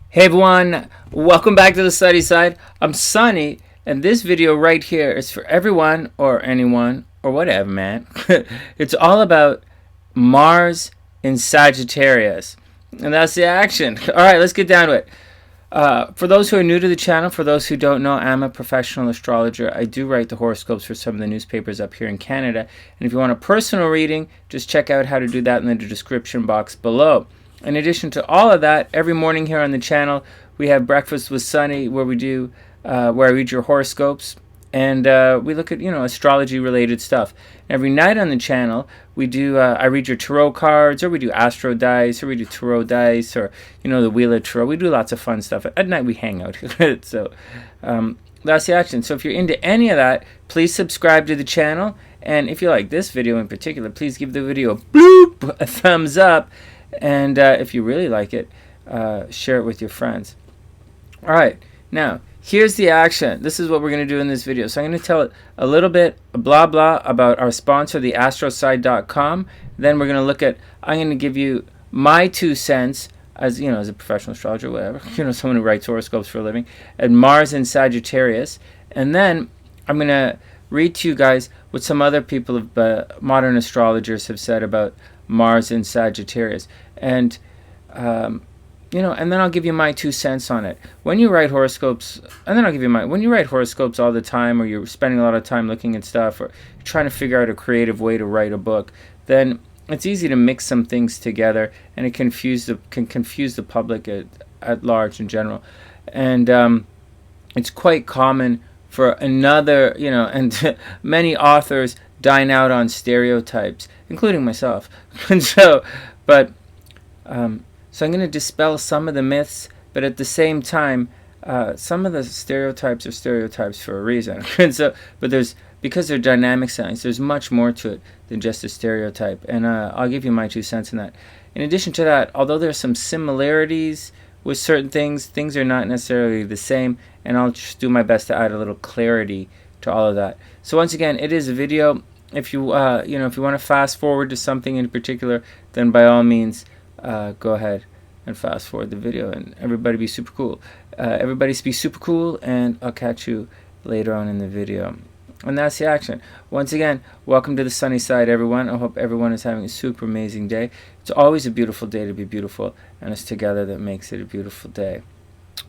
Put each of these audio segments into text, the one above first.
Hey everyone, welcome back to the SunnySide. I'm Sonny, and this video right here is for everyone or anyone or whatever, man. It's all about Mars in Sagittarius, and that's the action. All right, let's get down to it. For those who are new to the channel, for those who don't know, I'm a professional astrologer. I do write the horoscopes for some of the newspapers up here in Canada, and if you want a personal reading, just check out how to do that in the description box below. In addition to all of that, every morning here on the channel, we have Breakfast with Sonny, where I read your horoscopes, and we look at astrology-related stuff. Every night on the channel, we do I read your tarot cards, or we do astro dice, or we do tarot dice, or the wheel of tarot. We do lots of fun stuff. At night we hang out. So that's the action. So if you're into any of that, please subscribe to the channel, and if you like this video in particular, please give the video a thumbs up. And if you really like it, share it with your friends. All right, now here's the action. This is what we're going to do in this video. So I'm going to tell a little bit, blah blah, about our sponsor, the Astroside.com. Then we're going to look at. I'm going to give you my 2 cents as as a professional astrologer, whatever, someone who writes horoscopes for a living, and Mars in Sagittarius. And then I'm going to read to you guys what some other people modern astrologers have said about Mars in Sagittarius, and and then I'll give you my 2 cents on it. When you write horoscopes, and then I'll give you when you write horoscopes all the time, or you're spending a lot of time looking at stuff, or trying to figure out a creative way to write a book, then it's easy to mix some things together, and it can confuse the public at large in general, and it's quite common for and many authors dine out on stereotypes, including myself. And so I'm going to dispel some of the myths, but at the same time, some of the stereotypes are stereotypes for a reason. And so, because they're dynamic science, there's much more to it than just a stereotype. And I'll give you my 2 cents in that. In addition to that, although there are some similarities with certain things, things are not necessarily the same, and I'll just do my best to add a little clarity to all of that. So once again, it is a video. If you if you want to fast forward to something in particular, then by all means go ahead and fast forward the video, and everybody be super cool. And I'll catch you later on in the video. And that's the action. Once again, welcome to the sunny side, everyone. I hope everyone is having a super amazing day. It's always a beautiful day to be beautiful, and it's together that makes it a beautiful day.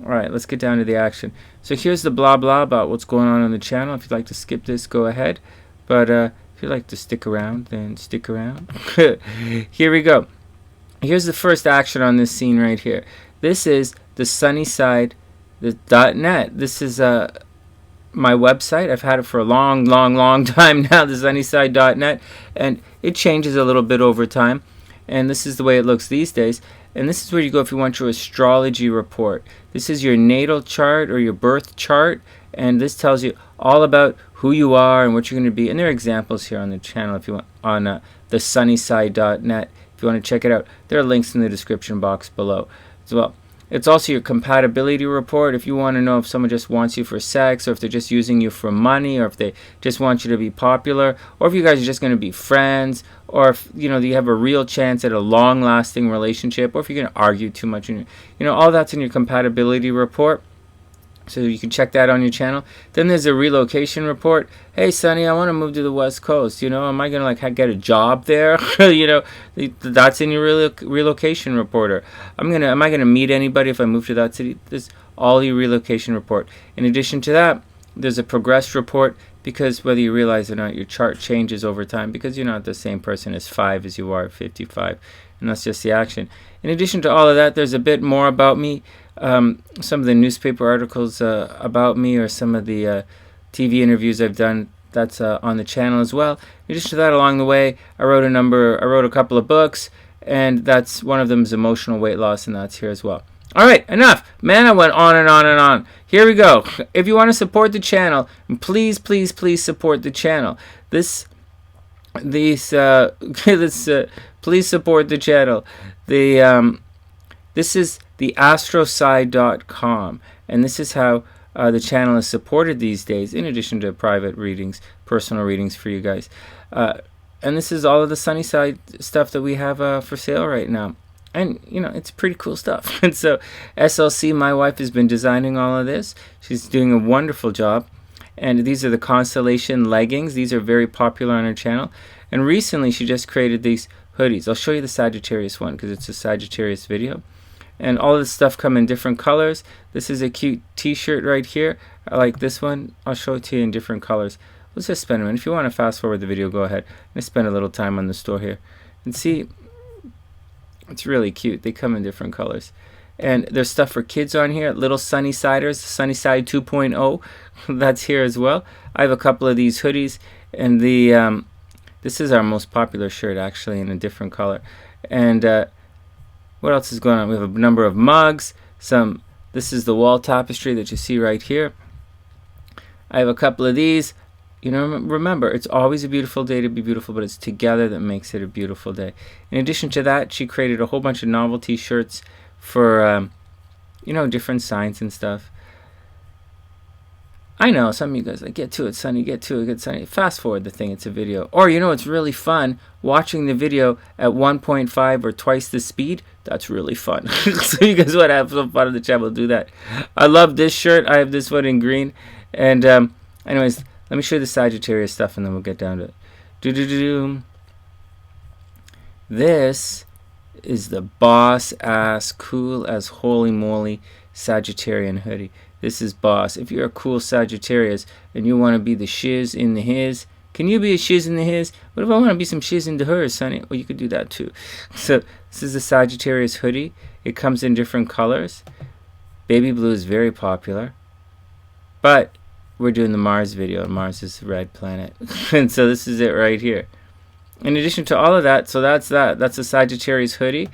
All right, let's get down to the action. So here's the blah blah about what's going on the channel. If you'd like to skip this, go ahead. But if you'd like to stick around, then stick around. Here we go. Here's the first action on this scene right here. This is the SunnySide.net. This is my website. I've had it for a long time now, the SunnySide.net, and it changes a little bit over time. And this is the way it looks these days. And this is where you go if you want your astrology report. This is your natal chart or your birth chart, and this tells you all about who you are and what you're going to be. And there are examples here on the channel if you want, on TheSunnySide.net. If you want to check it out, there are links in the description box below as well. It's also your compatibility report if you want to know if someone just wants you for sex, or if they're just using you for money, or if they just want you to be popular, or if you guys are just going to be friends, or if you have a real chance at a long-lasting relationship, or if you're going to argue too much. All that's in your compatibility report. So you can check that on your channel. Then there's a relocation report. Hey, Sonny, I want to move to the West Coast. Am I going to get a job there? That's in your relocation report. Am I going to meet anybody if I move to that city? This all your relocation report. In addition to that, there's a progress report, because whether you realize it or not, your chart changes over time, because you're not the same person as 5 as you are at 55. And that's just the action. In addition to all of that, there's a bit more about me. Some of the newspaper articles about me, or some of the TV interviews I've done, that's on the channel as well. In addition to that, along the way, I wrote a couple of books, and that's one of them is emotional weight loss, and that's here as well. All right, enough. Man, I went on and on and on. Here we go. If you want to support the channel, please support the channel. Please support the channel. This is the Astroside.com, and this is how the channel is supported these days, in addition to private readings, personal readings for you guys. And this is all of the SunnySide stuff that we have for sale right now. And, you know, it's pretty cool stuff. And so SLC, my wife, has been designing all of this. She's doing a wonderful job. And these are the Constellation leggings. These are very popular on her channel. And recently, she just created these hoodies. I'll show you the Sagittarius one because it's a Sagittarius video. And all this stuff come in different colors. This is a cute t-shirt right here. I like this one. I'll show it to you in different colors. Let's just spend a minute. If you want to fast forward the video, go ahead. I'm going to spend a little time on the store here. And see, it's really cute. They come in different colors. And there's stuff for kids on here. Little SunnySiders, SunnySide 2.0. That's here as well. I have a couple of these hoodies. And the this is our most popular shirt, actually, in a different color. And what else is going on? We have a number of mugs. This is the wall tapestry that you see right here. I have a couple of these. You know, remember, it's always a beautiful day to be beautiful, but it's together that makes it a beautiful day. In addition to that, she created a whole bunch of novelty shirts for, you know, different signs and stuff. I know, some of you guys like, get to it, Sonny, get to it, get Sonny. Fast forward the thing, it's a video. Or, you know, it's really fun watching the video at 1.5 or twice the speed. That's really fun. So you guys want to have some fun on the channel, do that. I love this shirt. I have this one in green. And anyways, let me show you the Sagittarius stuff, and then we'll get down to it. This is the boss-ass, cool as holy moly Sagittarian hoodie. This is boss. If you're a cool Sagittarius and you want to be the shiz in the his, can you be a shiz in the his? What if I want to be some shiz in the hers, Sonny? Well, you could do that too. So this is the Sagittarius hoodie. It comes in different colors. Baby blue is very popular. But we're doing the Mars video, and Mars is a red planet. And so this is it right here. In addition to all of that, so that's that. That's a Sagittarius hoodie.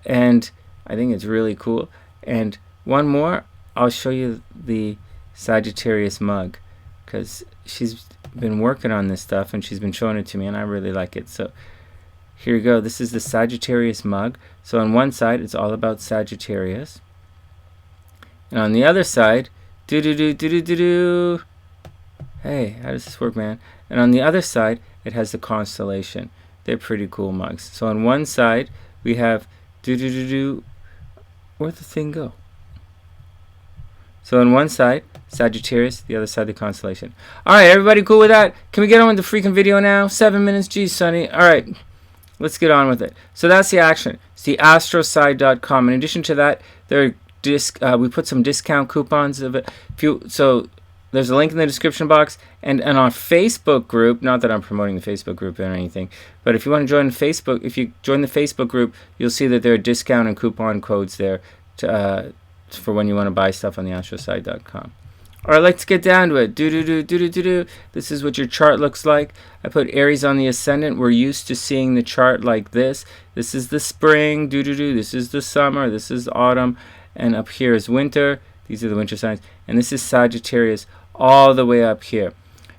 And I think it's really cool. And one more, I'll show you the Sagittarius mug. Because she's been working on this stuff, and she's been showing it to me, and I really like it. So here you go. This is the Sagittarius mug. So on one side, it's all about Sagittarius. And on the other side, do-do-do-do-do-do-do. Hey, how does this work, man? And on the other side, it has the constellation. They're pretty cool mugs. So on one side, we have do-do-do-do. Where'd the thing go? So on one side, Sagittarius, the other side, the constellation. All right, everybody cool with that? Can we get on with the freaking video now? 7 minutes, geez, Sonny. All right, let's get on with it. So that's the action. It's the Astroside.com. In addition to that, there are we put some discount coupons of it. So there's a link in the description box, and our Facebook group. Not that I'm promoting the Facebook group or anything, but if you want to join Facebook, if you join the Facebook group, you'll see that there are discount and coupon codes there for when you want to buy stuff on the Astroside.com. All right, let's get down to it. This is what your chart looks like. I put Aries on the ascendant. We're used to seeing the chart like this. This is the spring. This is the summer. This is autumn. And up here is winter. These are the winter signs. And this is Sagittarius all the way up here.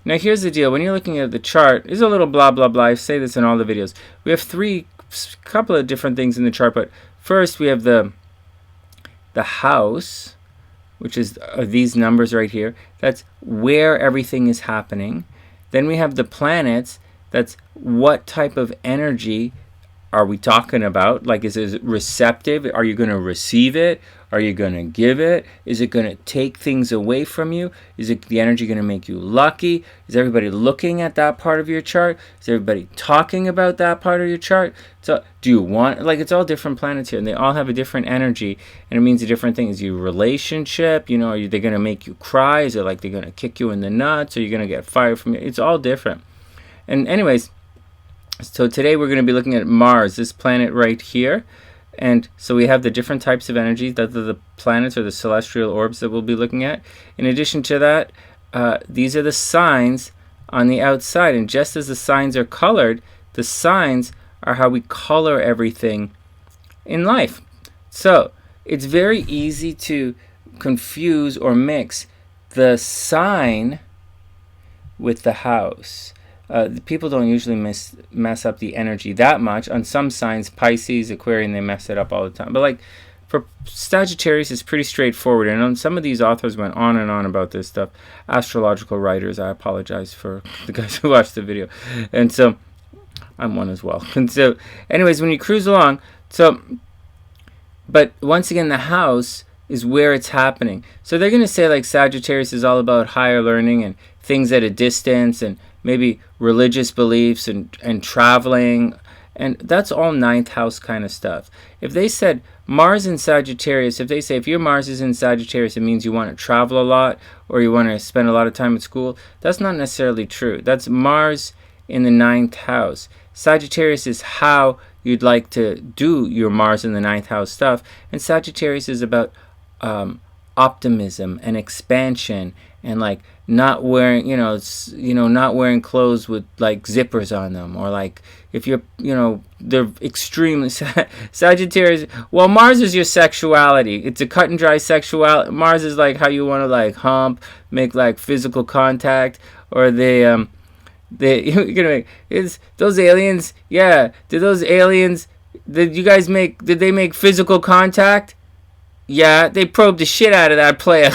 Now here's the deal. When you're looking at the chart, there's a little blah, blah, blah. I say this in all the videos. We have couple of different things in the chart. But first we have the house, which is these numbers right here. That's where everything is happening. Then we have the planets. That's what type of energy are we talking about? Like, is it receptive? Are you going to receive it? Are you going to give it? Is it going to take things away from you? Is it the energy going to make you lucky? Is everybody looking at that part of your chart? Is everybody talking about that part of your chart? So, do you want, like, it's all different planets here, and they all have a different energy, and it means a different thing. Is your relationship, you know, are they going to make you cry? Is it like they're going to kick you in the nuts? Are you going to get fired from it? It's all different. And anyways, so today we're going to be looking at Mars, this planet right here. And so we have the different types of energy, that are the planets or the celestial orbs that we'll be looking at. In addition to that, these are the signs on the outside. And just as the signs are colored, the signs are how we color everything in life. So it's very easy to confuse or mix the sign with the house. People don't usually mess up the energy that much. On some signs, Pisces, Aquarian, they mess it up all the time. But like for Sagittarius, it's pretty straightforward. And on some of these authors went on and on about this stuff. Astrological writers, I apologize for the guys who watched the video. And so I'm one as well. And so anyways, when you cruise along, so But once again, the house is where it's happening. So they're going to say like Sagittarius is all about higher learning and things at a distance and maybe religious beliefs and traveling. And that's all ninth house kind of stuff. If they said Mars in Sagittarius, if they say if your Mars is in Sagittarius, it means you want to travel a lot or you want to spend a lot of time at school. That's not necessarily true. That's Mars in the ninth house. Sagittarius is how you'd like to do your Mars in the ninth house stuff. And Sagittarius is about optimism and expansion and like not wearing, not wearing clothes with like zippers on them, or like if you're, they're extremely Sagittarius. Well, Mars is your sexuality. It's a cut and dry sexuality. Mars is like how you want to like hump, make like physical contact, or you're gonna make is those aliens. Yeah, did they make physical contact? Yeah, they probed the shit out of that player.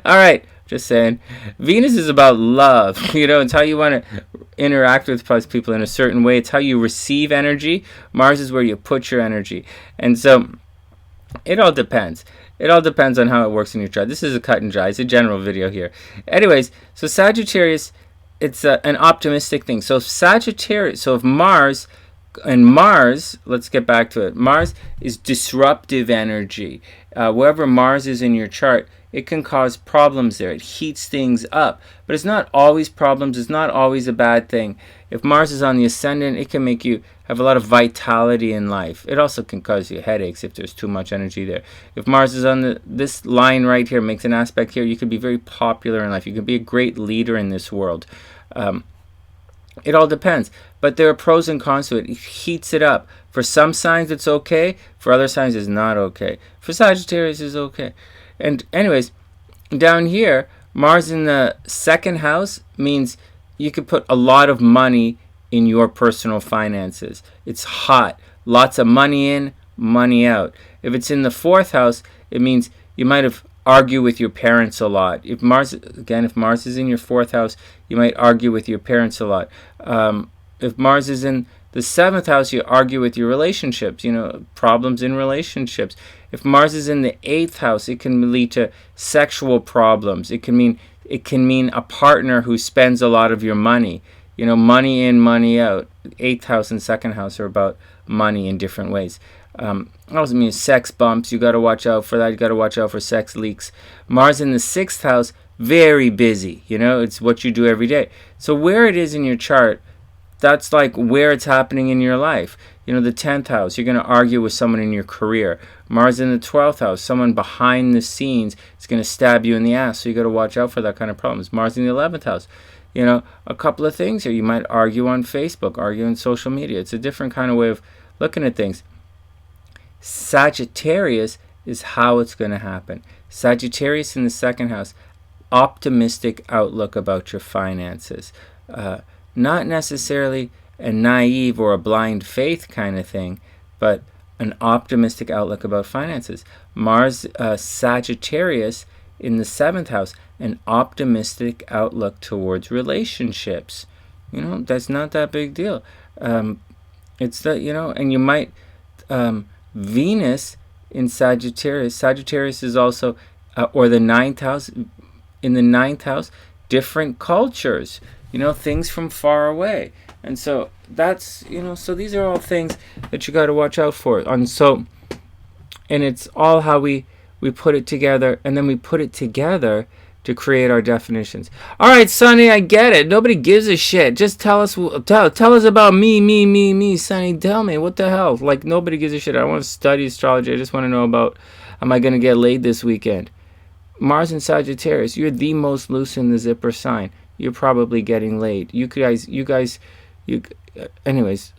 All right, just saying. Venus is about love. It's how you want to interact with people in a certain way. It's how you receive energy. Mars is where you put your energy. And so it all depends. It all depends on how it works in your chart. This is a cut and dry. It's a general video here. Anyways, so Sagittarius, it's an optimistic thing. So if Mars, let's get back to it. Mars is disruptive energy. Wherever Mars is in your chart, it can cause problems there. It heats things up. But it's not always problems. It's not always a bad thing. If Mars is on the ascendant, it can make you have a lot of vitality in life. It also can cause you headaches if there's too much energy there. If Mars is on this line right here, makes an aspect here, you can be very popular in life. You can be a great leader in this world. It all depends. But there are pros and cons to it. It heats it up. For some signs, it's okay. For other signs, it's not okay. For Sagittarius, it's okay. And anyways, down here, Mars in the second house means you could put a lot of money in your personal finances. It's hot. Lots of money in, money out. If it's in the fourth house, it means you might have argue with your parents a lot. If Mars is in your fourth house, you might argue with your parents a lot. If Mars is in the seventh house, you argue with your relationships, problems in relationships. If Mars is in the eighth house, it can lead to sexual problems. It can mean a partner who spends a lot of your money. Money in, money out. Eighth house and second house are about money in different ways. Also means sex bumps. You got to watch out for that. You got to watch out for sex leaks. Mars in the sixth house, very busy. It's what you do every day. So where it is in your chart, that's like where it's happening in your life. The 10th house, you're going to argue with someone in your career. Mars in the 12th house, someone behind the scenes is going to stab you in the ass. So you got to watch out for that kind of problems. Mars in the 11th house, a couple of things here. You might argue on Facebook, argue on social media. It's a different kind of way of looking at things. Sagittarius is how it's going to happen. Sagittarius in the second house, optimistic outlook about your finances. Not necessarily a naive or a blind faith kind of thing, but an optimistic outlook about finances. Mars, Sagittarius in the seventh house, an optimistic outlook towards relationships. That's not that big deal. It's that, and you might, Venus in Sagittarius. Sagittarius is also, or the ninth house, in the ninth house, different cultures, things from far away. And so that's, so these are all things that you got to watch out for. And it's all how we put it together, and then we put it together to create our definitions. All right, Sonny, I get it. Nobody gives a shit. Just tell us about me, Sonny. Tell me, what the hell? Like, nobody gives a shit. I don't want to study astrology. I just want to know about, am I going to get laid this weekend? Mars and Sagittarius, you're the most loose in the zipper sign. You're probably getting laid. Anyways,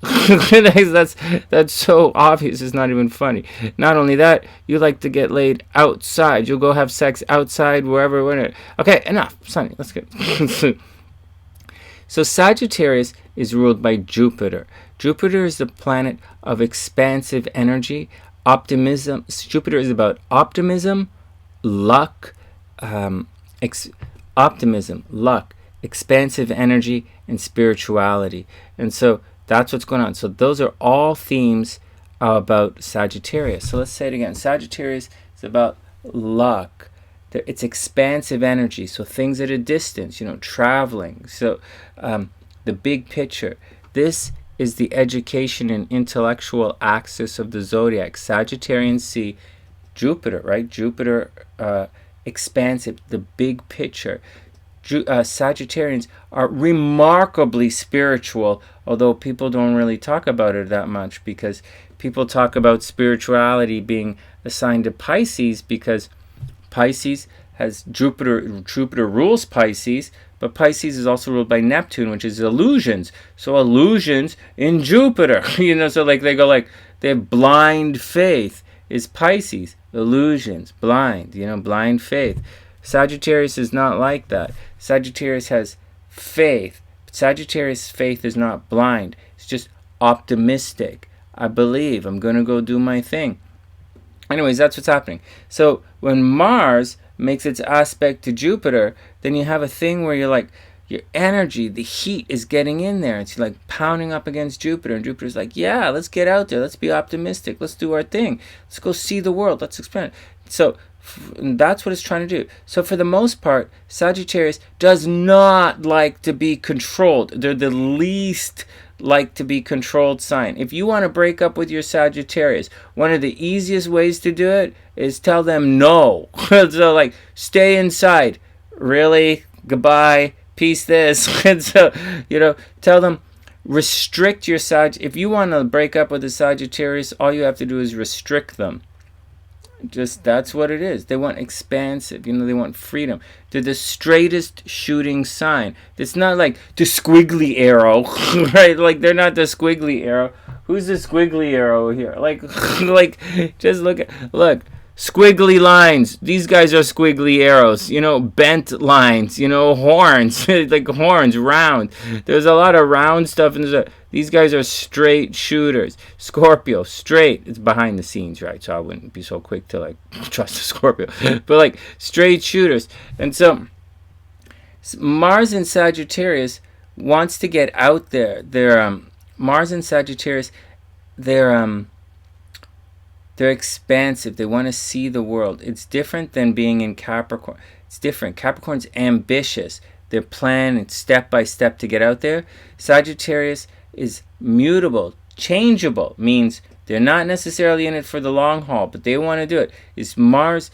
that's so obvious. It's not even funny. Not only that, you like to get laid outside. You'll go have sex outside, wherever. Okay, enough. Sonny, let's get. So Sagittarius is ruled by Jupiter. Jupiter is the planet of expansive energy, optimism. Jupiter is about optimism, luck, expansive energy, and spirituality. And so that's what's going on. So those are all themes about Sagittarius. So let's say it again. Sagittarius is about luck. It's expansive energy. So things at a distance, traveling. So the big picture. This is the education and intellectual axis of the zodiac. Sagittarians see Jupiter, right? Jupiter, expansive, the big picture. Sagittarians are remarkably spiritual, although people don't really talk about it that much, because people talk about spirituality being assigned to Pisces, because Pisces has Jupiter rules Pisces, but Pisces is also ruled by Neptune, which is illusions. So illusions in Jupiter, so like they go like, they have blind faith is Pisces. Illusions, blind, blind faith. Sagittarius is not like that. Sagittarius has faith. Sagittarius' faith is not blind. It's just optimistic. I believe. I'm going to go do my thing. Anyways, that's what's happening. So when Mars makes its aspect to Jupiter, then you have a thing where you're like, your energy, the heat is getting in there. It's like pounding up against Jupiter. And Jupiter's like, yeah, let's get out there. Let's be optimistic. Let's do our thing. Let's go see the world. Let's expand. So that's what it's trying to do. So for the most part, Sagittarius does not like to be controlled. They're the least like to be controlled sign. If you want to break up with your Sagittarius, one of the easiest ways to do it is tell them no. So like, stay inside. Really? Goodbye. Peace this. And so, tell them, restrict your If you want to break up with a Sagittarius, all you have to do is restrict them. Just, that's what it is. They want expansive, they want freedom. They're the straightest shooting sign. It's not like the squiggly arrow, right? Like, they're not the squiggly arrow. Who's the squiggly arrow here? Like, just look, squiggly lines. These guys are squiggly arrows, bent lines, horns, like horns, round. There's a lot of round stuff in these guys are straight shooters. Scorpio, straight. It's behind the scenes, right? So I wouldn't be so quick to like trust a Scorpio. But like straight shooters. And so Mars in Sagittarius wants to get out there. Mars in Sagittarius, they're expansive. They want to see the world. It's different than being in Capricorn. It's different. Capricorn's ambitious. They're planning step by step to get out there. Sagittarius is mutable, changeable, means they're not necessarily in it for the long haul, but they want to do it. Is Mars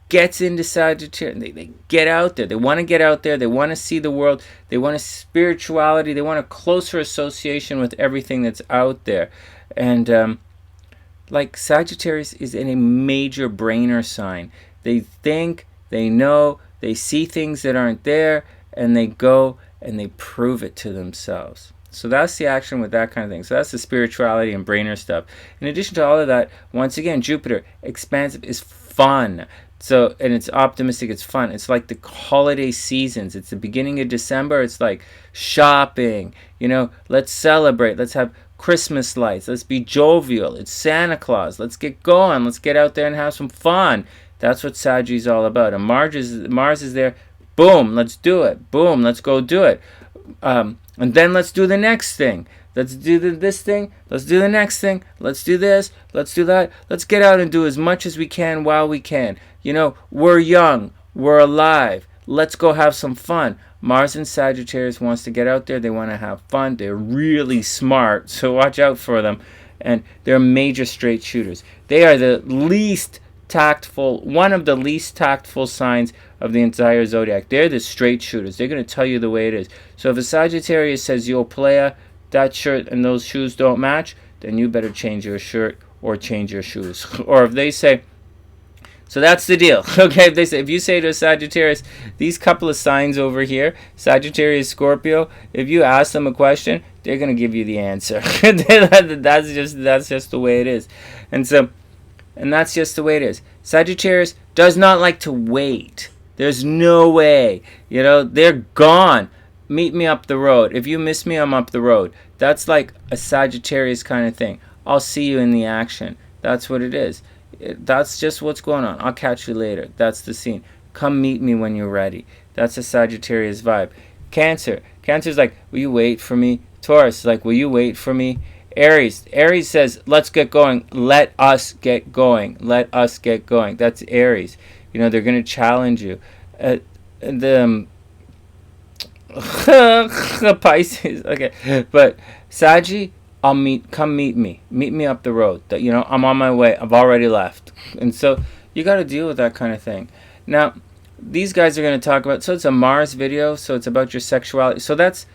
gets into Sagittarius. They get out there. They want to get out there. They want to see the world. They want a spirituality. They want a closer association with everything that's out there. And like Sagittarius is in a major brainer sign. They think, they know, they see things that aren't there, and they go and they prove it to themselves. So that's the action with that kind of thing. So that's the spirituality and brainer stuff. In addition to all of that, once again, Jupiter, expansive, is fun. So, and it's optimistic, it's fun. It's like the holiday seasons. It's the beginning of December. It's like shopping, let's celebrate. Let's have Christmas lights. Let's be jovial. It's Santa Claus. Let's get going. Let's get out there and have some fun. That's what Saggy is all about. And Mars is there. Boom, let's do it. Boom, let's go do it. And then let's do the next thing. Let's do this thing. Let's do the next thing. Let's do this. Let's do that. Let's get out and do as much as we can while we can. We're young. We're alive. Let's go have some fun. Mars in Sagittarius wants to get out there. They want to have fun. They're really smart, so watch out for them. And they're major straight shooters. They are the least tactful, one of the least tactful signs of the entire zodiac. They're the straight shooters. They're going to tell you the way it is. So if a Sagittarius says, yo, playa, that shirt and those shoes don't match, then you better change your shirt or change your shoes. Or if they say, so that's the deal. Okay, if you say to a Sagittarius, these couple of signs over here, Sagittarius, Scorpio, if you ask them a question, they're going to give you the answer. That's just the way it is. And that's just the way it is. Sagittarius does not like to wait. There's no way. They're gone. Meet me up the road. If you miss me, I'm up the road. That's like a Sagittarius kind of thing. I'll see you in the action. That's what it is. That's just what's going on. I'll catch you later. That's the scene. Come meet me when you're ready. That's a Sagittarius vibe. Cancer's like, will you wait for me? Taurus is like, will you wait for me? Aries says, let's get going. Let us get going. Let us get going. That's Aries. You know, they're going to challenge you. Pisces. Okay. But Saggy, come meet me. Meet me up the road. You know, I'm on my way. I've already left. And so you got to deal with that kind of thing. Now, these guys are going to talk about, so it's a Mars video, so it's about your sexuality. So that's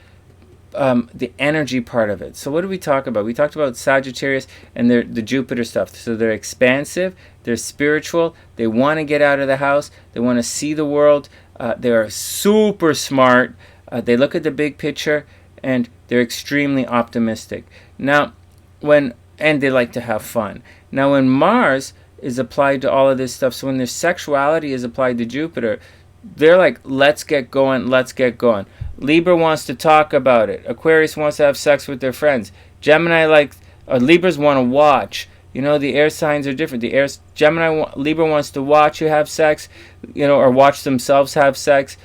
the energy part of it. So what did we talk about? We talked about Sagittarius and the Jupiter stuff. So they're expansive, they're spiritual, they want to get out of the house, they want to see the world, they're super smart, they look at the big picture, and they're extremely optimistic. Now, and they like to have fun. Now, when Mars is applied to all of this stuff, so when their sexuality is applied to Jupiter, they're like, let's get going, let's get going. Libra wants to talk about it. Aquarius wants to have sex with their friends. Gemini Libras want to watch. You know, the air signs are different. Libra wants to watch you have sex, you know, or watch themselves have sex.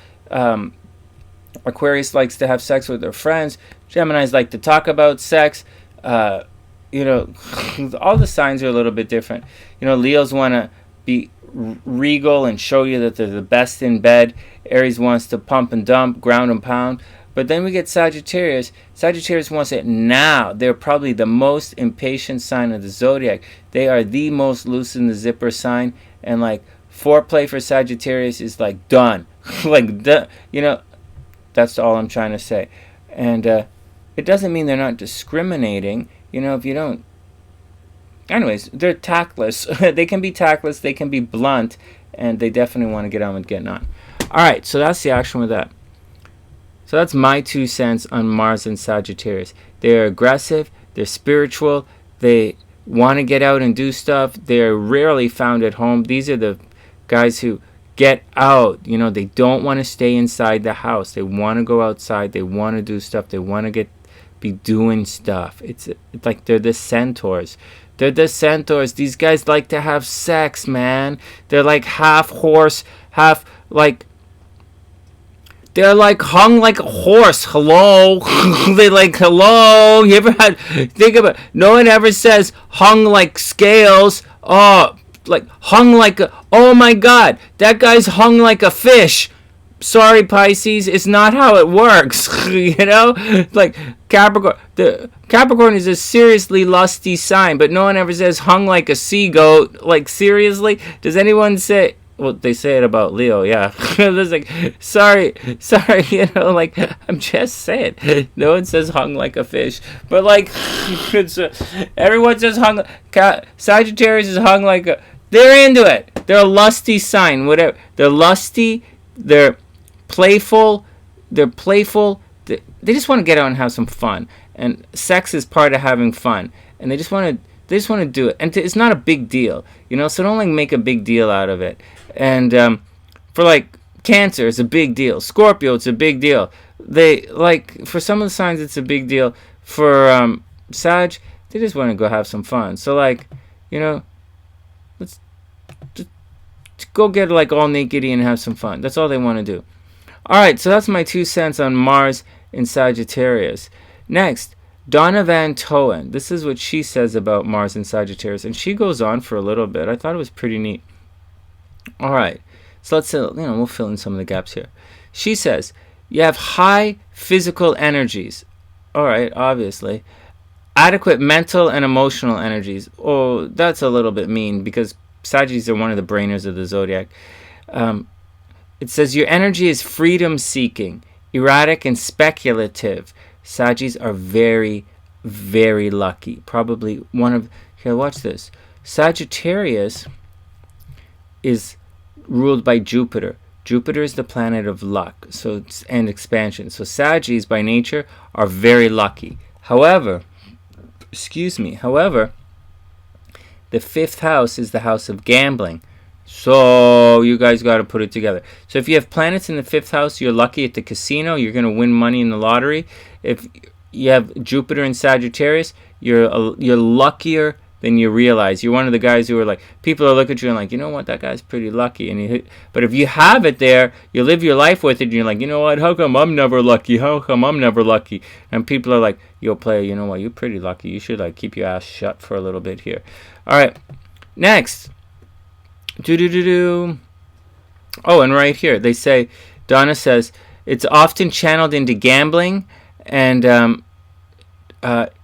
Aquarius likes to have sex with their friends. Geminis like to talk about sex. You know, all the signs are a little bit different. You know, Leos want to be regal and show you that they're the best in bed. Aries wants to pump and dump, ground and pound. But then we get Sagittarius. Sagittarius wants it now. They're probably the most impatient sign of the zodiac. They are the most loose in the zipper sign. And like foreplay for Sagittarius is like done. You know, that's all I'm trying to say. And it doesn't mean they're not discriminating. You know, if you don't. Anyways, they're tactless. They can be tactless. They can be blunt. And they definitely want to get on with getting on. All right, so that's the action with that. So that's my 2 cents on Mars and Sagittarius. They're aggressive. They're spiritual. They want to get out and do stuff. They're rarely found at home. These are the guys who get out. You know, they don't want to stay inside the house. They want to go outside. They want to do stuff. They want to be doing stuff. It's like they're the centaurs. They're the centaurs. These guys like to have sex, man. They're like half horse, half like. They're like hung like a horse. Hello. They like, hello. You ever think about it. No one ever says hung like scales. Oh, like hung like a, oh my God, that guy's hung like a fish. Sorry, Pisces, it's not how it works. You know, like Capricorn. The Capricorn is a seriously lusty sign, but no one ever says hung like a sea goat. Like seriously, does anyone say? Well, they say it about Leo, yeah. It's like, sorry, you know, like, I'm just saying. No one says hung like a fish. But, like, everyone says hung. Sagittarius is hung like a. They're into it. They're a lusty sign, whatever. They're lusty. They're playful. They just want to get out and have some fun. And sex is part of having fun. And they just want to do it. And it's not a big deal, you know, so don't, like, make a big deal out of it. And for, like, Cancer, it's a big deal. Scorpio, it's a big deal. They, like, for some of the signs, it's a big deal. For Sag, they just want to go have some fun. So, like, you know, let's just go get, like, all nakedy and have some fun. That's all they want to do. All right, so that's my 2 cents on Mars in Sagittarius. Next, Donna Van Toen. This is what she says about Mars and Sagittarius. And she goes on for a little bit. I thought it was pretty neat. All right. So let's, we'll fill in some of the gaps here. She says, you have high physical energies. All right, obviously. Adequate mental and emotional energies. Oh, that's a little bit mean because Saggies are one of the brainers of the zodiac. It says your energy is freedom-seeking, erratic, and speculative. Saggies are very, very lucky. Probably one of... Here, watch this. Sagittarius is ruled by Jupiter. Jupiter is the planet of luck and expansion. So Saggies, by nature, are very lucky. However, the 5th house is the house of gambling. So you guys got to put it together. So if you have planets in the 5th house, you're lucky at the casino. You're going to win money in the lottery. If you have Jupiter in Sagittarius, you're luckier than you realize. You're one of the guys who are like, people are looking at you and like, you know what, that guy's pretty lucky. But if you have it there, you live your life with it, and you're like, you know what, how come I'm never lucky? How come I'm never lucky? And people are like, yo, player, you know what, you're pretty lucky. You should like keep your ass shut for a little bit here. All right, next. Oh, and right here, they say, Donna says, it's often channeled into gambling and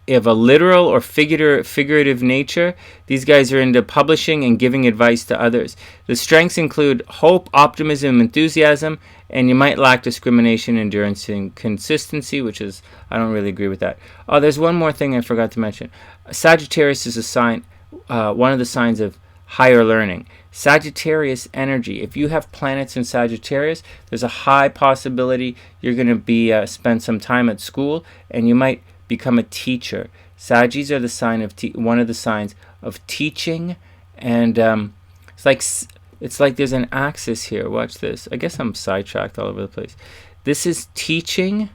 of a literal or figurative nature. These guys are into publishing and giving advice to others. The strengths include hope, optimism, enthusiasm, and you might lack discrimination, endurance, and consistency, which is, I don't really agree with that. Oh, there's one more thing I forgot to mention. Sagittarius is a sign, one of the signs of higher learning. Sagittarius energy. If you have planets in Sagittarius, there's a high possibility you're going to be spend some time at school, and you might become a teacher. Sagis are the sign of one of the signs of teaching, and it's like there's an axis here. Watch this. I guess I'm sidetracked all over the place. This is teaching.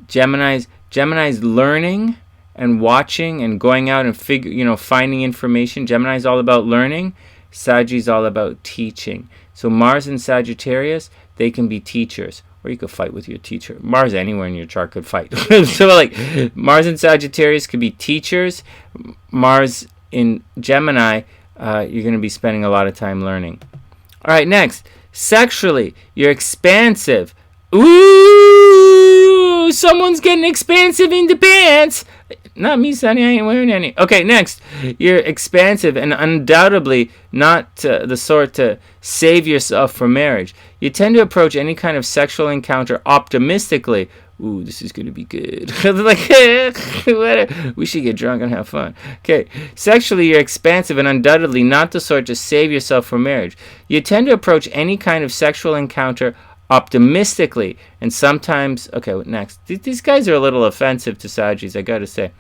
Gemini's learning and watching and going out and finding information. Gemini's all about learning. Saggi's all about teaching. So Mars and Sagittarius, they can be teachers. Or you could fight with your teacher. Mars anywhere in your chart could fight. So like Mars and Sagittarius could be teachers. Mars in Gemini, you're going to be spending a lot of time learning. All right, next. Sexually, you're expansive. Ooh, someone's getting expansive in the pants. Not me, Sonny. I ain't wearing any. Okay, next. You're expansive and undoubtedly not the sort to save yourself for marriage. You tend to approach any kind of sexual encounter optimistically. Ooh, this is going to be good. Like, we should get drunk and have fun. Okay, sexually, you're expansive and undoubtedly not the sort to save yourself for marriage. You tend to approach any kind of sexual encounter optimistically, and sometimes, okay, next. These guys are a little offensive to Sagittarius, I gotta say.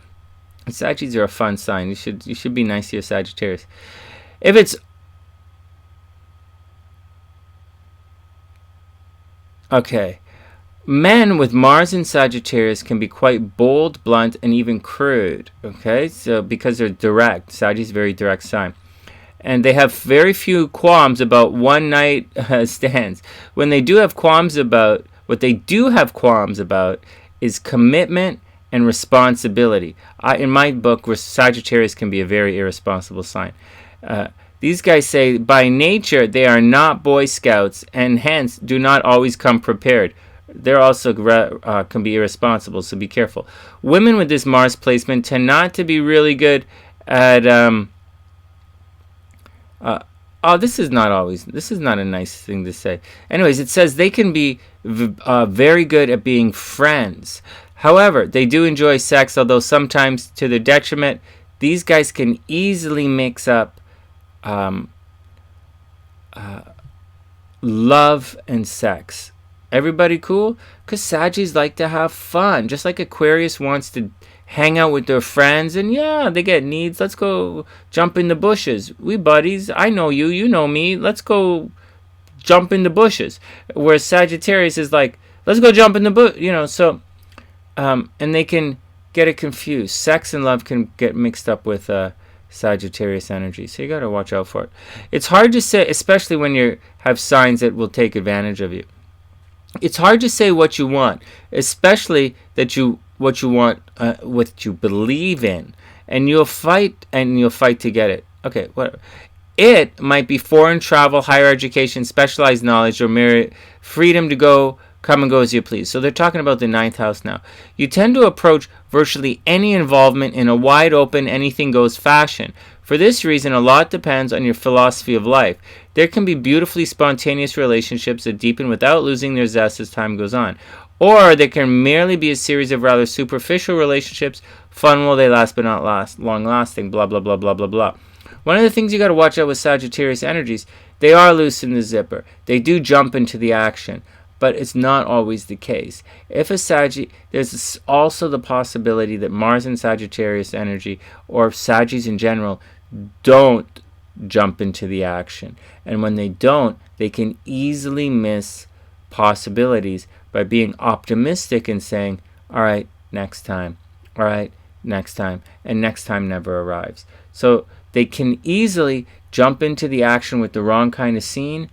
Sagittarius are a fun sign. You should be nice to your Sagittarius. If it's okay, men with Mars in Sagittarius can be quite bold, blunt, and even crude. Okay, so because they're direct, Sagittarius is a very direct sign. And they have very few qualms about one-night stands. When they do have qualms about, what they do have qualms about is commitment and responsibility. In my book, Sagittarius can be a very irresponsible sign. These guys say, by nature, they are not Boy Scouts, and hence do not always come prepared. They're also can be irresponsible, so be careful. Women with this Mars placement tend not to be really good at... this is not a nice thing to say. Anyways, it says they can be very good at being friends. However, they do enjoy sex, although sometimes to their detriment. These guys can easily mix up love and sex. Everybody cool? Because Saggies like to have fun. Just like Aquarius wants to hang out with their friends, and yeah, they get needs. Let's go jump in the bushes. We buddies. I know you. You know me. Let's go jump in the bushes. Whereas Sagittarius is like, let's go jump in the bush. So, and they can get it confused. Sex and love can get mixed up with Sagittarius energy. So you got to watch out for it. It's hard to say, especially when you have signs that will take advantage of you. It's hard to say what you want, especially what you want, what you believe in, and you'll fight to get it. Okay, whatever. It might be foreign travel, higher education, specialized knowledge, or mere freedom to come and go as you please. So they're talking about the 9th house now. You tend to approach virtually any involvement in a wide open, anything goes fashion. For this reason, a lot depends on your philosophy of life. There can be beautifully spontaneous relationships that deepen without losing their zest as time goes on. Or there can merely be a series of rather superficial relationships, fun while they last but not long-lasting, blah, blah, blah, blah, blah, blah. One of the things you got to watch out with Sagittarius energies, they are loose in the zipper. They do jump into the action, but it's not always the case. If a there's also the possibility that Mars and Sagittarius energy, or Saggies in general, don't jump into the action. And when they don't, they can easily miss possibilities by being optimistic and saying, all right, next time. All right, next time, and next time never arrives. So they can easily jump into the action with the wrong kind of scene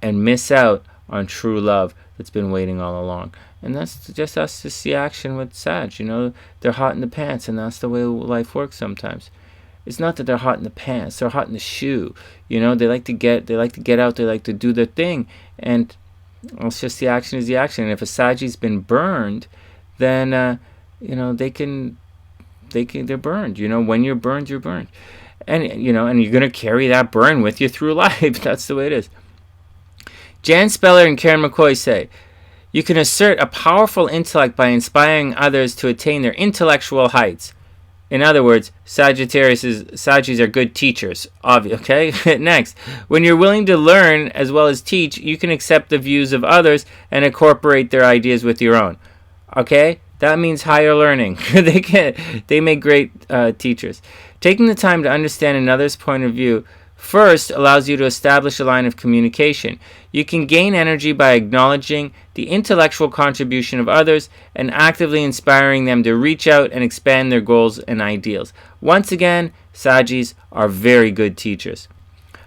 and miss out on true love that's been waiting all along. And that's just the action with Sag. You know, they're hot in the pants, and that's the way life works sometimes. It's not that they're hot in the pants; they're hot in the shoe. You know, they like to get out, they like to do their thing, and it's just the action is the action. And if a Saggy's been burned, then you know, they're burned. You know, when you're burned, you're burned, and you know, and you're gonna carry that burn with you through life. That's the way it is. Jan Speller and Karen McCoy say, you can assert a powerful intellect by inspiring others to attain their intellectual heights. In other words, Sagittarius are good teachers. Okay? Next, when you're willing to learn as well as teach, you can accept the views of others and incorporate their ideas with your own. Okay? That means higher learning. They make great teachers. Taking the time to understand another's point of view first allows you to establish a line of communication. You can gain energy by acknowledging the intellectual contribution of others and actively inspiring them to reach out and expand their goals and ideals. Once again, Saggies are very good teachers.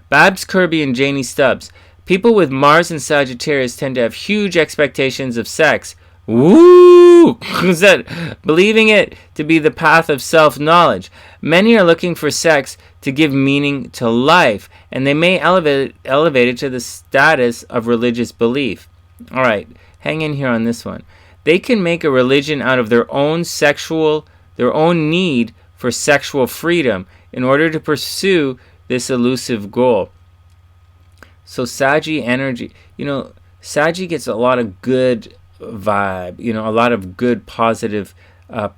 Babs Kirby and Janie Stubbs. People with Mars and Sagittarius tend to have huge expectations of sex. Woo! Believing it to be the path of self-knowledge. Many are looking for sex to give meaning to life, and they may elevate it to the status of religious belief. All right, hang in here on this one. They can make a religion out of their own need for sexual freedom in order to pursue this elusive goal. So Saggy energy, you know, Saggy gets a lot of good vibe, you know, a lot of good positive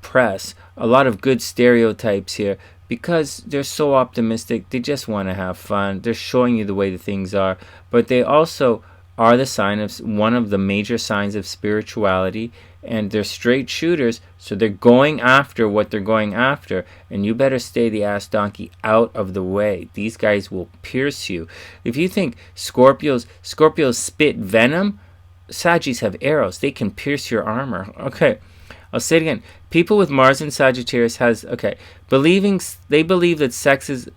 press, a lot of good stereotypes here because they're so optimistic. They just want to have fun. They're showing you the way the things are, but they also are the sign of one of the major signs of spirituality, and they're straight shooters, so they're going after what they're going after, and you better stay the ass donkey out of the way. These guys will pierce you. If you think Scorpios spit venom, Saggies have arrows. They can pierce your armor. Okay, I'll say it again. People with Mars and Sagittarius they believe that sex is,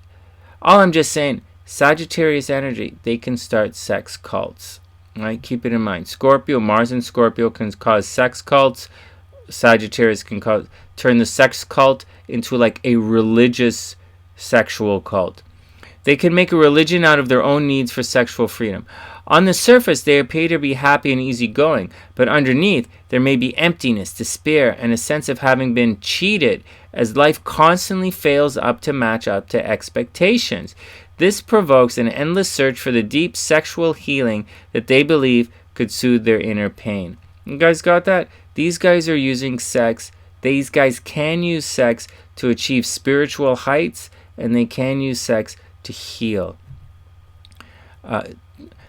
all I'm just saying, Sagittarius energy, they can start sex cults. Right? Keep it in mind. Mars and Scorpio can cause sex cults. Sagittarius can turn the sex cult into like a religious sexual cult. They can make a religion out of their own needs for sexual freedom. On the surface, they appear to be happy and easygoing, but underneath, there may be emptiness, despair, and a sense of having been cheated, as life constantly fails to match up to expectations. This provokes an endless search for the deep sexual healing that they believe could soothe their inner pain. You guys got that? These guys are using sex. These guys can use sex to achieve spiritual heights, and they can use sex to heal.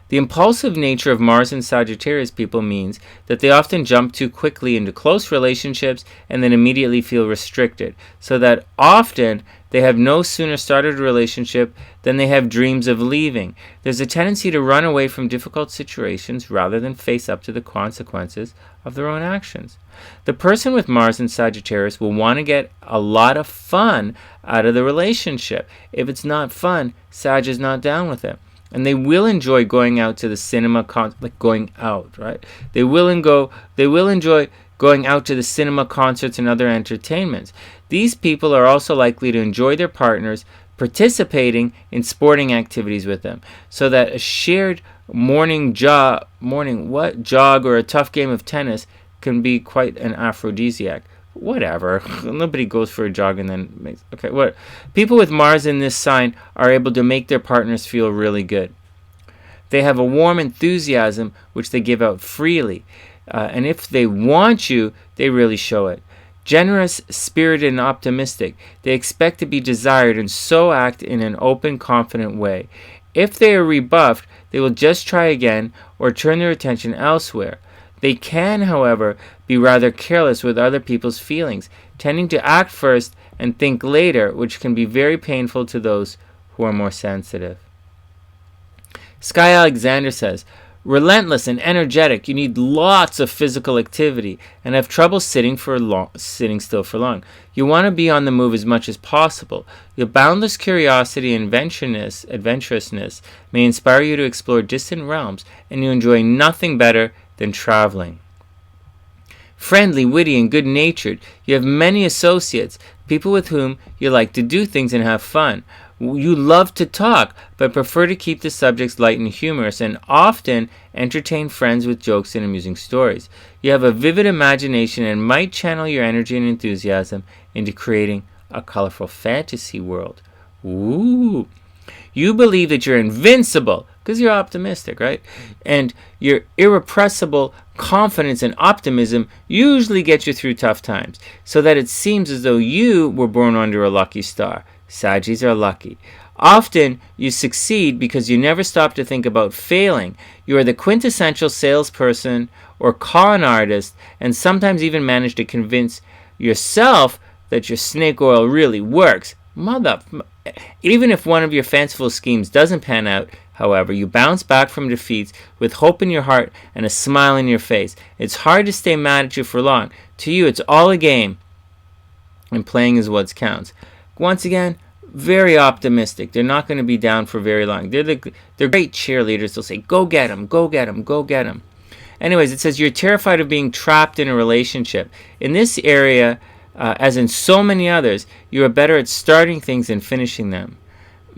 The impulsive nature of Mars and Sagittarius people means that they often jump too quickly into close relationships and then immediately feel restricted, so that often they have no sooner started a relationship than they have dreams of leaving. There's a tendency to run away from difficult situations rather than face up to the consequences of their own actions. The person with Mars and Sagittarius will want to get a lot of fun out of the relationship. If it's not fun, Sag is not down with it. And they will enjoy going out to the cinema, going out, right? They will enjoy going out to the cinema, concerts, and other entertainments. These people are also likely to enjoy their partners participating in sporting activities with them, so that a shared morning jog or a tough game of tennis can be quite an aphrodisiac. Whatever. Nobody goes for a jog and then makes... Okay, what? People with Mars in this sign are able to make their partners feel really good. They have a warm enthusiasm which they give out freely. And if they want you, they really show it. Generous, spirited, and optimistic, they expect to be desired and so act in an open, confident way. If they are rebuffed, they will just try again or turn their attention elsewhere. They can, however, be rather careless with other people's feelings, tending to act first and think later, which can be very painful to those who are more sensitive. Sky Alexander says, Relentless and energetic. You need lots of physical activity and have trouble sitting still for long. You want to be on the move as much as possible. Your boundless curiosity and adventurousness may inspire you to explore distant realms, and you enjoy nothing better than traveling. Friendly, witty, and good-natured. You have many associates, people with whom you like to do things and have fun. You love to talk, but prefer to keep the subjects light and humorous, and often entertain friends with jokes and amusing stories. You have a vivid imagination and might channel your energy and enthusiasm into creating a colorful fantasy world. Ooh. You believe that you're invincible because you're optimistic, right? And your irrepressible confidence and optimism usually get you through tough times, so that it seems as though you were born under a lucky star. Saggies are lucky. Often you succeed because you never stop to think about failing. You are the quintessential salesperson or con artist, and sometimes even manage to convince yourself that your snake oil really works. Even if one of your fanciful schemes doesn't pan out, however, you bounce back from defeats with hope in your heart and a smile in your face. It's hard to stay mad at you for long. To you, it's all a game, and playing is what counts. Once again, very optimistic. They're not going to be down for very long. They're great cheerleaders. They'll say, go get them, go get them, go get them. Anyways, it says you're terrified of being trapped in a relationship. In this area, as in so many others, you are better at starting things than finishing them.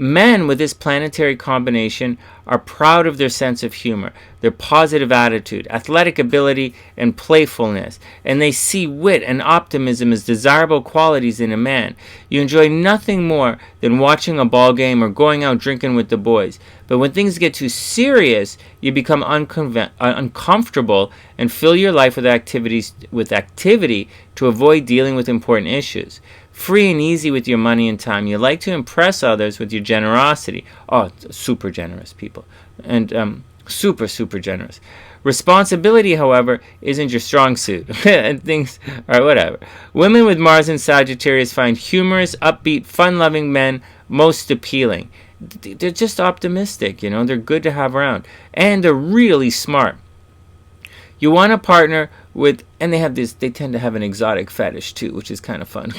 Men with this planetary combination are proud of their sense of humor, their positive attitude, athletic ability, and playfulness, and they see wit and optimism as desirable qualities in a man. You enjoy nothing more than watching a ball game or going out drinking with the boys. But when things get too serious, you become uncomfortable and fill your life with activity to avoid dealing with important issues. Free and easy with your money and time. You like to impress others with your generosity. Oh, super generous people. And super generous. Responsibility, however, isn't your strong suit. And things are whatever. Women with Mars and Sagittarius find humorous, upbeat, fun-loving men most appealing. They're just optimistic, you know. They're good to have around. And they're really smart. You want a partner with, and they tend to have an exotic fetish too, which is kind of fun.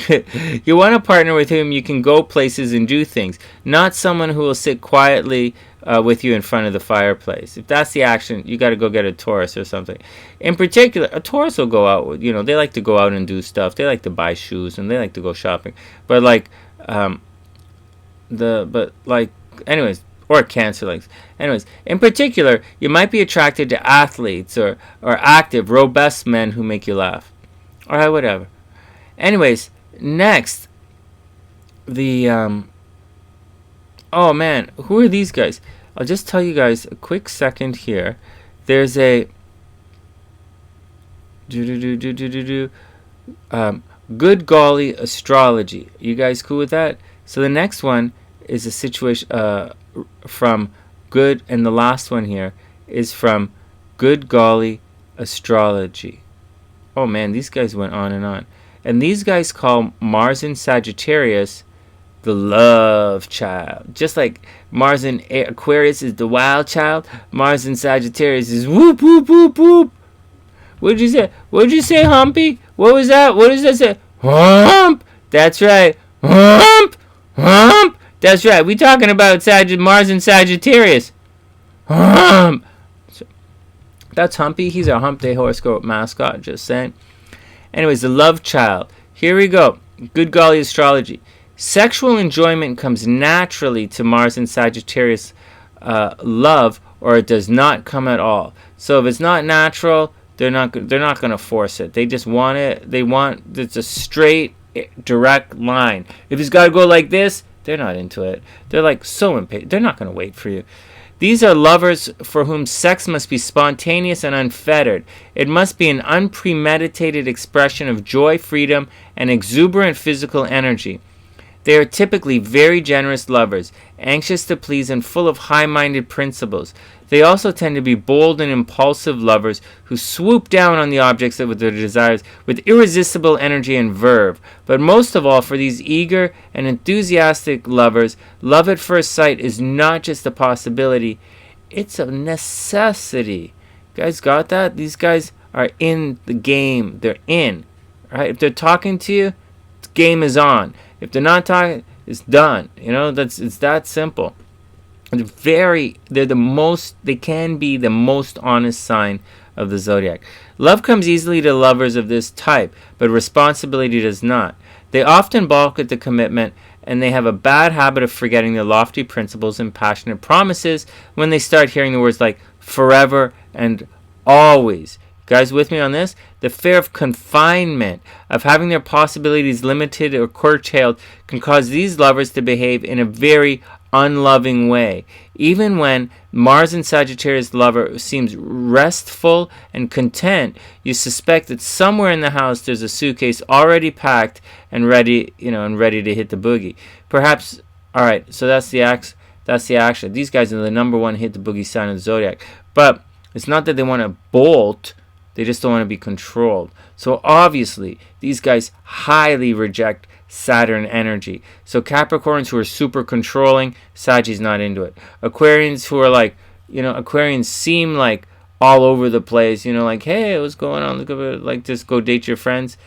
You want a partner with whom you can go places and do things, not someone who will sit quietly with you in front of the fireplace. If that's the action, you got to go get a Taurus or something. In particular, a Taurus will go out with, they like to go out and do stuff. They like to buy shoes and they like to go shopping. But anyways, or Cancer likes. Anyways, in particular, you might be attracted to athletes or active, robust men who make you laugh. Alright, whatever. Anyways, next, oh man, who are these guys? I'll just tell you guys a quick second here. There's a good golly astrology. You guys cool with that? So the next one is a situation from good, and the last one here is from Good Golly Astrology. Oh man, these guys went on. And these guys call Mars in Sagittarius the love child. Just like Mars in Aquarius is the wild child, Mars in Sagittarius is whoop whoop whoop whoop. What'd you say? What'd you say, Humpy? What was that? What does that say? Hump! That's right. Hump! Hump! That's right. We talking about Mars and Sagittarius. So, that's Humpy. He's our Hump Day horoscope mascot. Just saying. Anyways, the love child. Here we go. Good golly astrology. Sexual enjoyment comes naturally to Mars and Sagittarius love, or it does not come at all. So if it's not natural, they're not going to force it. They just want it. It's a straight, direct line. If it's got to go like this, they're not into it. They're like so impatient. They're not going to wait for you. These are lovers for whom sex must be spontaneous and unfettered. It must be an unpremeditated expression of joy, freedom, and exuberant physical energy. They are typically very generous lovers, anxious to please and full of high-minded principles. They also tend to be bold and impulsive lovers who swoop down on the objects of their desires with irresistible energy and verve. But most of all, for these eager and enthusiastic lovers, love at first sight is not just a possibility, It's a necessity. You guys got that? These guys are in the game. They're in. Right? If they're talking to you, the game is on. If they're not talking, it's done. It's that simple. They can be the most honest sign of the zodiac. Love comes easily to lovers of this type, but responsibility does not. They often balk at the commitment, and they have a bad habit of forgetting their lofty principles and passionate promises when they start hearing the words like forever and always. You guys with me on this? The fear of confinement, of having their possibilities limited or curtailed, can cause these lovers to behave in a very unloving way. Even when Mars and Sagittarius lover seems restful and content, you suspect that somewhere in the house there's a suitcase already packed and ready, ready to hit the boogie. Perhaps, all right, so that's the action. These guys are the number one hit the boogie sign of the zodiac. But it's not that they want to bolt, they just don't want to be controlled. So obviously, these guys highly reject Saturn energy. So Capricorns who are super controlling, Saggi's not into it. Aquarians who are like, Aquarians seem like all over the place, like, hey, what's going on? Look at it, like, just go date your friends.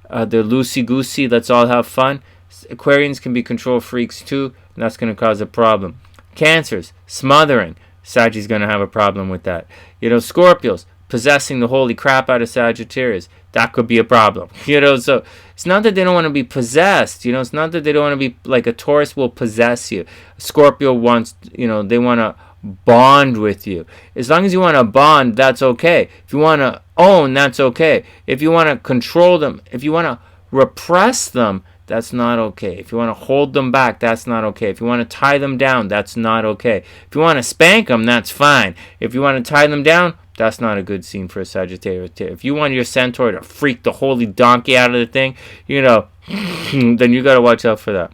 They're loosey-goosey, let's all have fun. Aquarians can be control freaks too, and that's going to cause a problem. Cancers, smothering. Saggi's going to have a problem with that. Scorpios, possessing the holy crap out of Sagittarius. That could be a problem. So it's not that they don't want to be possessed. It's not that they don't want to be like a Taurus will possess you. A Scorpio wants, they want to bond with you. As long as you want to bond, that's okay. If you want to own, that's okay. If you want to control them, if you want to repress them, that's not okay. If you want to hold them back, that's not okay. If you want to tie them down, that's not okay. If you want to spank them, that's fine. If you want to tie them down, that's not a good scene for a Sagittarius. If you want your centaur to freak the holy donkey out of the thing, then you got to watch out for that.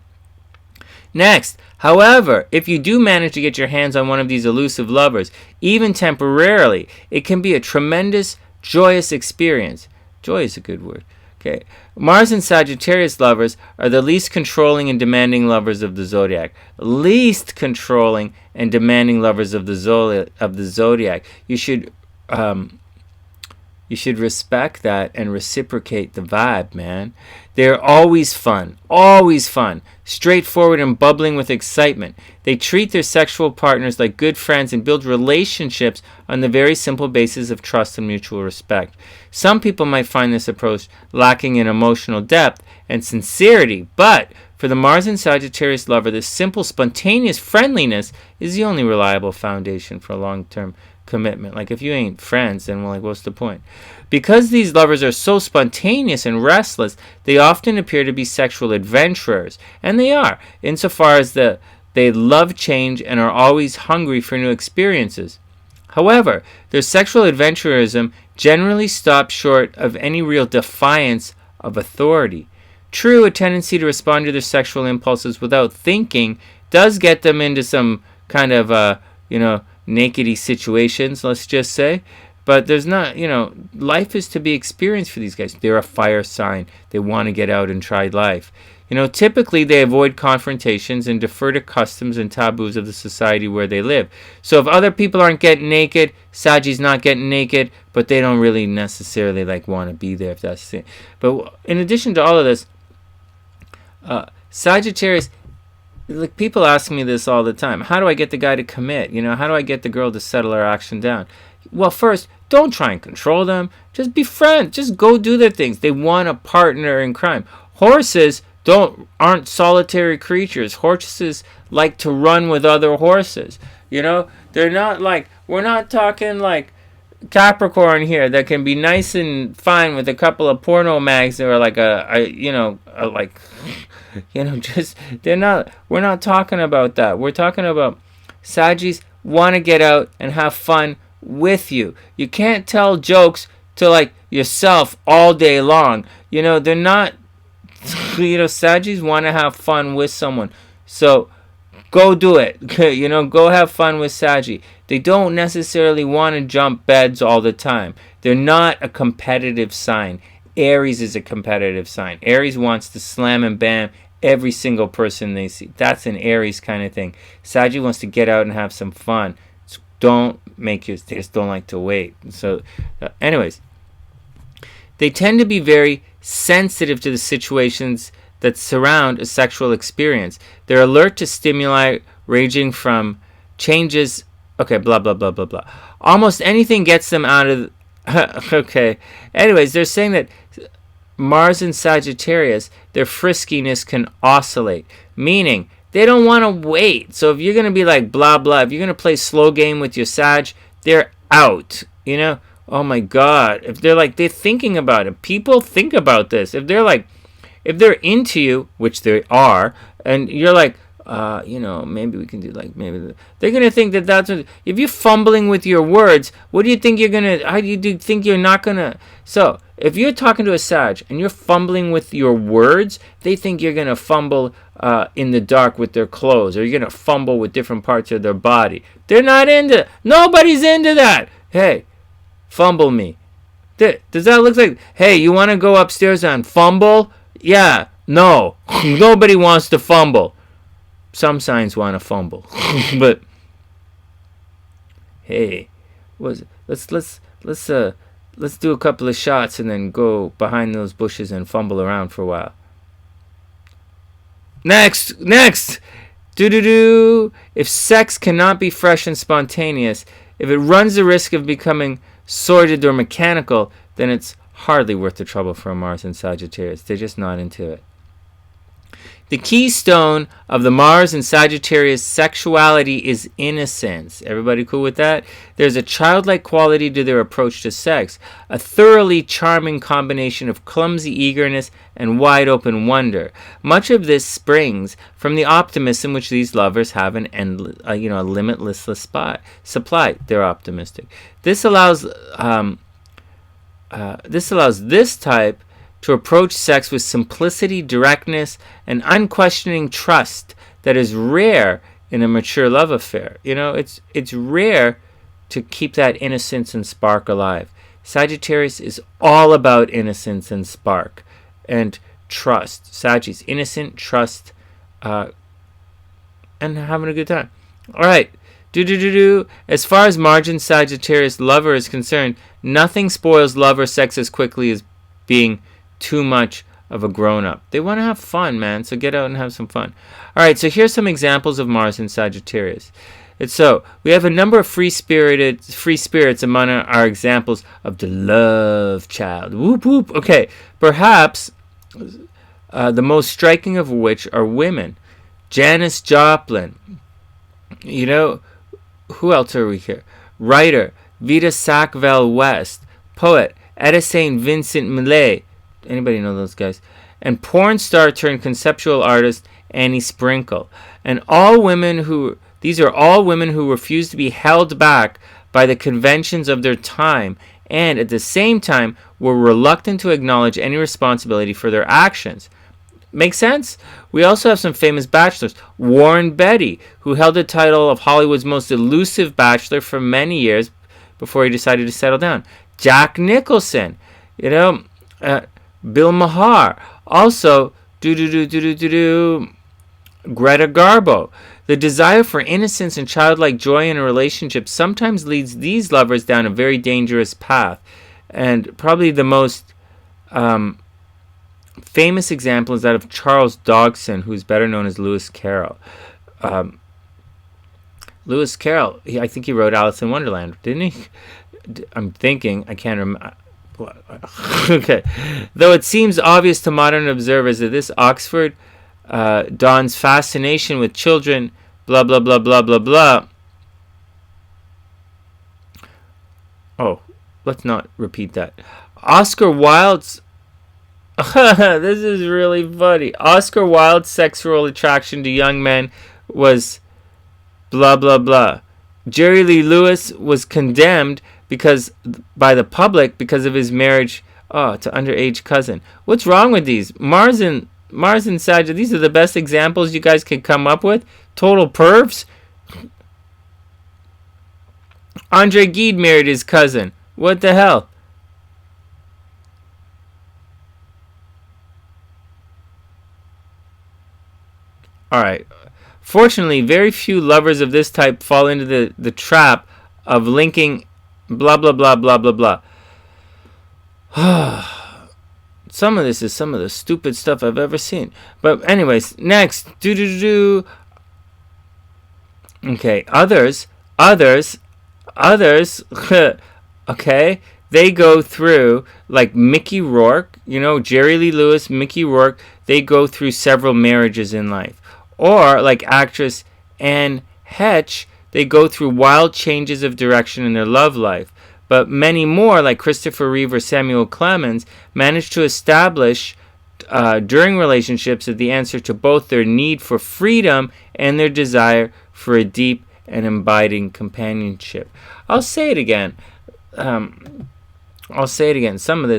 Next, however, if you do manage to get your hands on one of these elusive lovers, even temporarily, it can be a tremendous, joyous experience. Joy is a good word. Okay. Mars and Sagittarius lovers are the least controlling and demanding lovers of the zodiac. Least controlling and demanding lovers of the zodiac. You should respect that and reciprocate the vibe, man. They're always fun, straightforward and bubbling with excitement. They treat their sexual partners like good friends and build relationships on the very simple basis of trust and mutual respect. Some people might find this approach lacking in emotional depth and sincerity, but for the Mars and Sagittarius lover, this simple, spontaneous friendliness is the only reliable foundation for a long-term commitment. Like, if you ain't friends, then what's the point? Because these lovers are so spontaneous and restless, they often appear to be sexual adventurers, and they are, insofar as they love change and are always hungry for new experiences. However, their sexual adventurism generally stops short of any real defiance of authority. True, a tendency to respond to their sexual impulses without thinking does get them into some kind of, nakedy situations, let's just say. But there's not, life is to be experienced for these guys. They're a fire sign. They want to get out and try life. Typically they avoid confrontations and defer to customs and taboos of the society where they live. So if other people aren't getting naked, Saggi's not getting naked, but they don't really necessarily want to be there, if that's the thing. But in addition to all of this, Sagittarius, people ask me this all the time. How do I get the guy to commit? How do I get the girl to settle her action down? Well, first, don't try and control them. Just be friends. Just go do their things. They want a partner in crime. Horses aren't solitary creatures. Horses like to run with other horses. They're not we're not talking Capricorn here that can be nice and fine with a couple of porno mags or we're not talking about that. We're talking about Saggis want to get out and have fun with you. You can't tell jokes to yourself all day long. They're not, Saggis want to have fun with someone. So go do it. Go have fun with Saggi. They don't necessarily want to jump beds all the time. They're not a competitive sign. Aries is a competitive sign. Aries wants to slam and bam every single person they see. That's an Aries kind of thing. Saggi wants to get out and have some fun. just don't like to wait. So, anyways, they tend to be very sensitive to the situations that surround a sexual experience. They're alert to stimuli ranging from changes. Okay, blah, blah, blah, blah, blah. Almost anything gets them out of... okay. Anyways, they're saying that Mars and Sagittarius, their friskiness can oscillate. Meaning, they don't want to wait. So if you're going to be like blah, blah, if you're going to play slow game with your Sag, they're out. You know? Oh my God. If they're like, they're thinking about it. People think about this. If they're into you, which they are, and you're like, maybe we can do like, they're going to think that that's what, if you're fumbling with your words, what do you think how do you think you're not going to, so if you're talking to a Sag and you're fumbling with your words, they think you're going to fumble in the dark with their clothes, or you're going to fumble with different parts of their body. They're not into, nobody's into that. Hey, fumble me. Does that look like, hey, you want to go upstairs and fumble? Yeah, no. Nobody wants to fumble. Some signs want to fumble. But hey, let's do a couple of shots and then go behind those bushes and fumble around for a while. Next. If sex cannot be fresh and spontaneous, if it runs the risk of becoming sordid or mechanical, then it's hardly worth the trouble for a Mars and Sagittarius. They're just not into it. The keystone of the Mars and Sagittarius sexuality is innocence. Everybody cool with that? There's a childlike quality to their approach to sex, a thoroughly charming combination of clumsy eagerness and wide-open wonder. Much of this springs from the optimism which these lovers have a limitless supply. They're optimistic. This allows this type to approach sex with simplicity, directness, and unquestioning trust that is rare in a mature love affair. It's rare to keep that innocence and spark alive. Sagittarius is all about innocence and spark and trust. Sagittarius, innocent, trust, and having a good time. All right. As far as margin Sagittarius lover is concerned, nothing spoils love or sex as quickly as being too much of a grown-up. They want to have fun, man, so get out and have some fun. All right, so here's some examples of Mars and Sagittarius. And so we have a number of free spirits among our examples of the love child. Whoop, whoop. Okay, perhaps the most striking of which are women. Janis Joplin. Who else are we here? Writer Vita Sackville-West. Poet Etta St. Vincent Millay. Anybody know those guys? And porn star turned conceptual artist Annie Sprinkle. And these are all women who refuse to be held back by the conventions of their time, and at the same time were reluctant to acknowledge any responsibility for their actions. Make sense? We also have some famous bachelors. Warren Beatty, who held the title of Hollywood's most elusive bachelor for many years before he decided to settle down. Jack Nicholson, Bill Maher. Also, Greta Garbo. The desire for innocence and childlike joy in a relationship sometimes leads these lovers down a very dangerous path. And probably the most famous example is that of Charles Dodgson, who's better known as Lewis Carroll. Lewis Carroll, I think he wrote Alice in Wonderland, didn't he? I'm thinking, I can't remember. Okay. Though it seems obvious to modern observers that this Oxford Don's fascination with children, blah, blah, blah, blah, blah, blah. Oh, let's not repeat that. Oscar Wilde's this is really funny. Oscar Wilde's sexual attraction to young men was blah, blah, blah. Jerry Lee Lewis was condemned by the public because of his marriage to underage cousin. What's wrong with these? Mars and Sag, these are the best examples you guys can come up with? Total pervs? Andre Gide married his cousin. What the hell? Alright. Fortunately, very few lovers of this type fall into the trap of linking blah, blah, blah, blah, blah, blah. Some of this is some of the stupid stuff I've ever seen. But anyways, next. Okay, others. Okay, they go through, like Mickey Rourke, Jerry Lee Lewis, Mickey Rourke, they go through several marriages in life. Or, like actress Anne Heche, they go through wild changes of direction in their love life. But many more, like Christopher Reeve or Samuel Clemens, manage to establish during relationships that the answer to both their need for freedom and their desire for a deep and abiding companionship. I'll say it again. Some of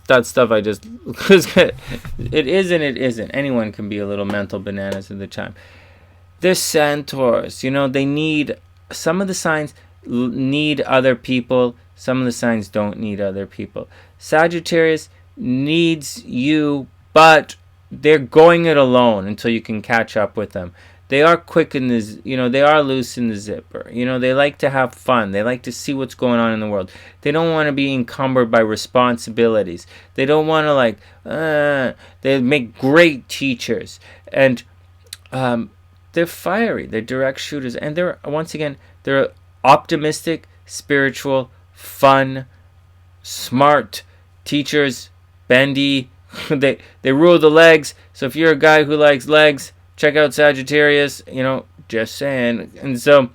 that stuff I just... it is and it isn't. Anyone can be a little mental bananas at the time. They're centaurs. They need... Some of the signs need other people. Some of the signs don't need other people. Sagittarius needs you, but they're going it alone until you can catch up with them. They are quick in this, they are loose in the zipper. They like to have fun. They like to see what's going on in the world. They don't want to be encumbered by responsibilities. They don't want to they make great teachers. And they're fiery. They're direct shooters. And they're optimistic, spiritual, fun, smart teachers, bendy. They rule the legs. So if you're a guy who likes legs, check out Sagittarius, just saying. And so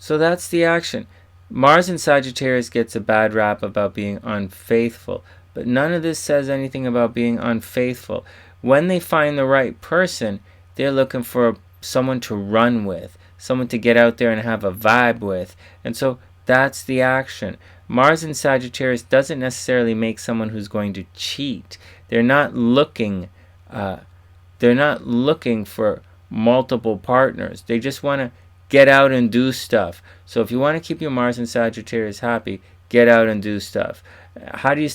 that's the action. Mars in Sagittarius gets a bad rap about being unfaithful, but none of this says anything about being unfaithful. When they find the right person, they're looking for someone to run with, someone to get out there and have a vibe with. And so that's the action. Mars in Sagittarius doesn't necessarily make someone who's going to cheat. They're not looking for multiple partners. They just want to get out and do stuff. So if you want to keep your Mars in Sagittarius happy, get out and do stuff. How do you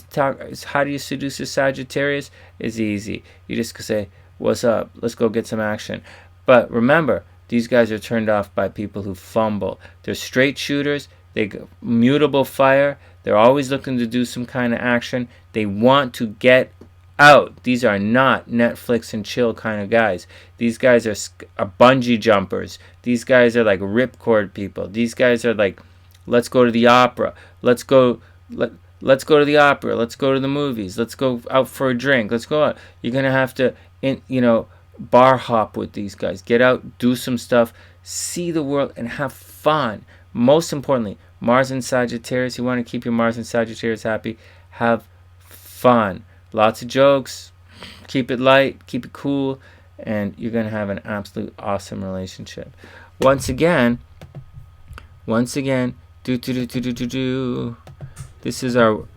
seduce a Sagittarius? It's easy. You just say, "What's up? Let's go get some action." But remember, these guys are turned off by people who fumble. They're straight shooters. They go mutable fire. They're always looking to do some kind of action. They want to get out. These are not Netflix and chill kind of guys. These guys are bungee jumpers. These guys are like ripcord people. These guys are like, let's go to the opera. Let's go to the opera. Let's go to the movies. Let's go out for a drink. Let's go out. You're gonna have to, bar hop with these guys. Get out, do some stuff, see the world, and have fun. Most importantly, Mars in Sagittarius. You want to keep your Mars in Sagittarius happy. Have fun. Lots of jokes. Keep it light. Keep it cool. And you're going to have an absolute awesome relationship. Once again, This is our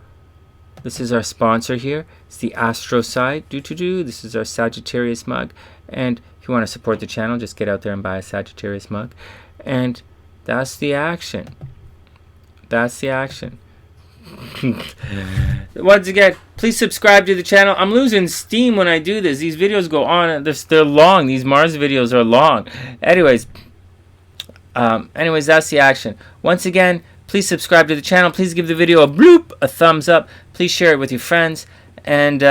sponsor here. It's the Astro-Side. This is our Sagittarius mug. And if you want to support the channel, just get out there and buy a Sagittarius mug. And that's the action. Once again, please subscribe to the channel. I'm losing steam when I do this. These videos go on. They're long. These Mars videos are long. Anyways, that's the action. Once again, please subscribe to the channel. Please give the video a thumbs up. Please share it with your friends. And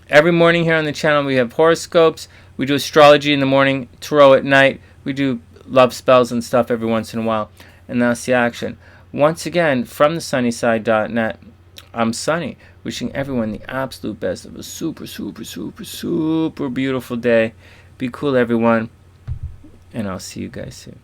every morning here on the channel we have horoscopes. We do astrology in the morning, tarot at night. We do love spells and stuff every once in a while. And that's the action. Once again, from TheSunnySide.net, I'm Sonny, wishing everyone the absolute best of a super, super, super, super beautiful day. Be cool, everyone. And I'll see you guys soon.